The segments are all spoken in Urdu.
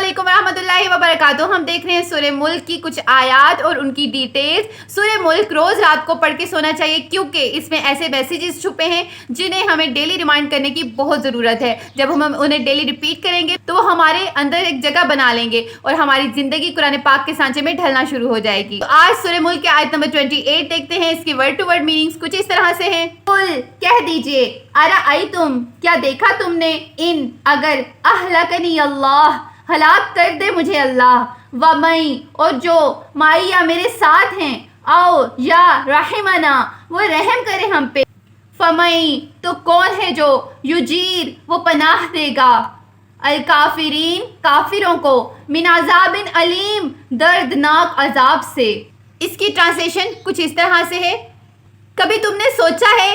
علیکم ورحمۃ اللہ وبرکاتہ۔ ہم دیکھ رہے ہیں سورہ ملک کی کچھ آیات اور ان کی ڈیٹیلز۔ سورہ ملک روز رات کو پڑھ کے سونا چاہیے کیونکہ اس میں ایسے میسیجز چھپے ہیں جنہیں ہمیں ڈیلی ریمائنڈ کرنے کی بہت ضرورت ہے۔ جب ہم انہیں ڈیلی ریپیٹ کریں گے تو وہ ہمارے اندر ایک جگہ بنا لیں گے اور ہماری زندگی قرآن پاک کے سانچے میں ڈھلنا شروع ہو جائے گی۔ تو آج سورہ ملک کے آیت نمبر 28 دیکھتے ہیں۔ اس کی ورڈ ٹو ورڈ میننگز کچھ اس طرح سے ہیں۔ قل کہہ دیجئے، ارأیتم کیا دیکھا تم نے، ان اگر اہلکنی اللہ ہلاک کر دے مجھے اللہ، ومن اور جو مائی یا میرے ساتھ ہیں، او یا رحمنا وہ رحم کرے ہم پہ، فمن تو کون ہے جو یجیر وہ پناہ دے گا، الکافرین کافروں کو، من عذاب علیم دردناک عذاب سے۔ اس کی ٹرانسلیشن کچھ اس طرح سے ہے، کبھی تم نے سوچا ہے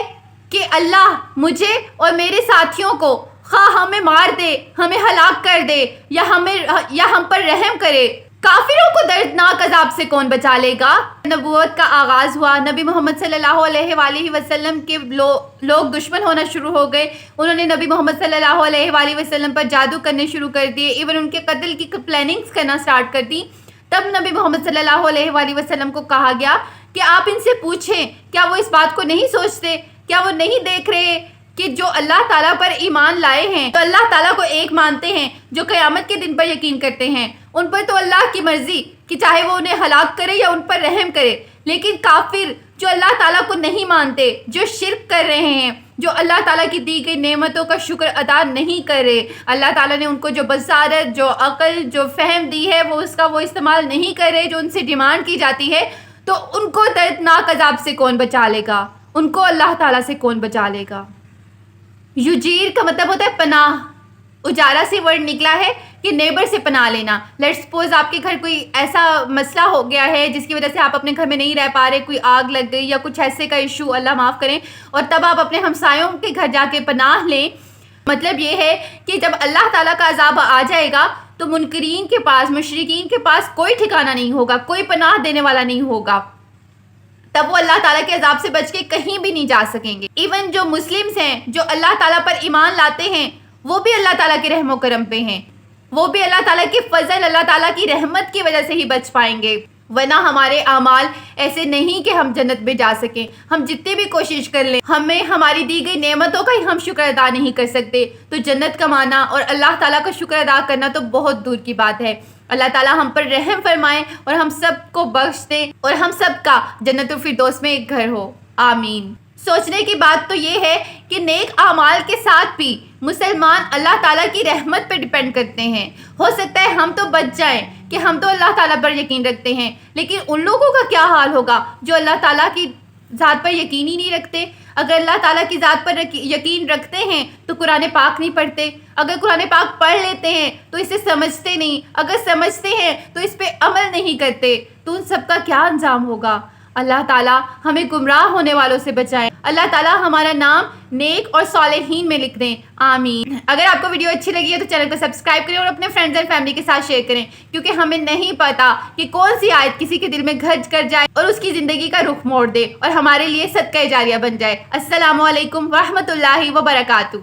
کہ اللہ مجھے اور میرے ساتھیوں کو خواہ ہمیں مار دے، ہمیں ہلاک کر دے یا ہم پر رحم کرے، کافروں کو دردناک عذاب سے کون بچا لے گا؟ نبوت کا آغاز ہوا، نبی محمد صلی اللہ علیہ وآلہ وسلم کے لوگ دشمن ہونا شروع ہو گئے۔ انہوں نے نبی محمد صلی اللہ علیہ وآلہ وسلم پر جادو کرنے شروع کر دیے، ایون ان کے قتل کی پلاننگز کرنا سٹارٹ کر دی۔ تب نبی محمد صلی اللہ علیہ وآلہ وسلم کو کہا گیا کہ آپ ان سے پوچھیں کیا وہ اس بات کو نہیں سوچتے، کیا وہ نہیں دیکھ رہے کہ جو اللہ تعالیٰ پر ایمان لائے ہیں، تو اللہ تعالیٰ کو ایک مانتے ہیں، جو قیامت کے دن پر یقین کرتے ہیں، ان پر تو اللہ کی مرضی کہ چاہے وہ انہیں ہلاک کرے یا ان پر رحم کرے، لیکن کافر جو اللہ تعالیٰ کو نہیں مانتے، جو شرک کر رہے ہیں، جو اللہ تعالیٰ کی دی گئی نعمتوں کا شکر ادا نہیں کر رہے، اللہ تعالیٰ نے ان کو جو بصارت، جو عقل، جو فہم دی ہے وہ اس کا وہ استعمال نہیں کر رہے جو ان سے ڈیمانڈ کی جاتی ہے، تو ان کو دردناک عذاب سے کون بچا لے گا؟ ان کو اللہ تعالیٰ سے کون بچا لے گا؟ یجیر کا مطلب ہوتا ہے پناہ، اجارہ سے ورڈ نکلا ہے کہ نیبر سے پناہ لینا۔ لیٹ سپوز آپ کے گھر کوئی ایسا مسئلہ ہو گیا ہے جس کی وجہ سے آپ اپنے گھر میں نہیں رہ پا رہے، کوئی آگ لگ گئی یا کچھ ایسے کا ایشو، اللہ معاف کریں، اور تب آپ اپنے ہمسایوں کے گھر جا کے پناہ لیں۔ مطلب یہ ہے کہ جب اللہ تعالیٰ کا عذاب آ جائے گا تو منکرین کے پاس، مشرکین کے پاس کوئی ٹھکانہ نہیں ہوگا، کوئی پناہ دینے والا نہیں ہوگا، تب وہ اللہ تعالیٰ کے عذاب سے بچ کے کہیں بھی نہیں جا سکیں گے۔ ایون جو مسلمز ہیں، جو اللہ تعالیٰ پر ایمان لاتے ہیں، وہ بھی اللہ تعالیٰ کے رحم و کرم پہ ہیں، وہ بھی اللہ تعالیٰ کے فضل، اللہ تعالیٰ کی رحمت کی وجہ سے ہی بچ پائیں گے، ورنہ ہمارے اعمال ایسے نہیں کہ ہم جنت میں جا سکیں۔ ہم جتنی بھی کوشش کر لیں، ہمیں ہماری دی گئی نعمتوں کا ہی ہم شکر ادا نہیں کر سکتے، تو جنت کمانا اور اللہ تعالیٰ کا شکر ادا کرنا تو بہت دور کی بات ہے۔ اللہ تعالیٰ ہم پر رحم فرمائے اور ہم سب کو بخش دے اور ہم سب کا جنت الفردوس میں ایک گھر ہو، آمین۔ سوچنے کی بات تو یہ ہے کہ نیک اعمال کے ساتھ بھی مسلمان اللہ تعالیٰ کی رحمت پہ ڈیپینڈ کرتے ہیں۔ ہو سکتا ہے ہم تو بچ جائیں کہ ہم تو اللہ تعالیٰ پر یقین رکھتے ہیں، لیکن ان لوگوں کا کیا حال ہوگا جو اللہ تعالیٰ کی ذات پر یقین ہی نہیں رکھتے؟ اگر اللہ تعالیٰ کی ذات پر یقین رکھتے ہیں تو قرآن پاک نہیں پڑھتے، اگر قرآن پاک پڑھ لیتے ہیں تو اسے سمجھتے نہیں، اگر سمجھتے ہیں تو اس پہ عمل نہیں کرتے، تو ان سب کا کیا انجام ہوگا؟ اللہ تعالیٰ ہمیں گمراہ ہونے والوں سے بچائیں، اللہ تعالیٰ ہمارا نام نیک اور صالحین میں لکھ دیں، آمین۔ اگر آپ کو ویڈیو اچھی لگی ہے تو چینل کو سبسکرائب کریں اور اپنے فرینڈز اینڈ فیملی کے ساتھ شیئر کریں، کیونکہ ہمیں نہیں پتا کہ کون سی آیت کسی کے دل میں گھر کر جائے اور اس کی زندگی کا رخ موڑ دے اور ہمارے لیے صدقہ جاریہ بن جائے۔ السلام علیکم ورحمۃ اللہ وبرکاتہ۔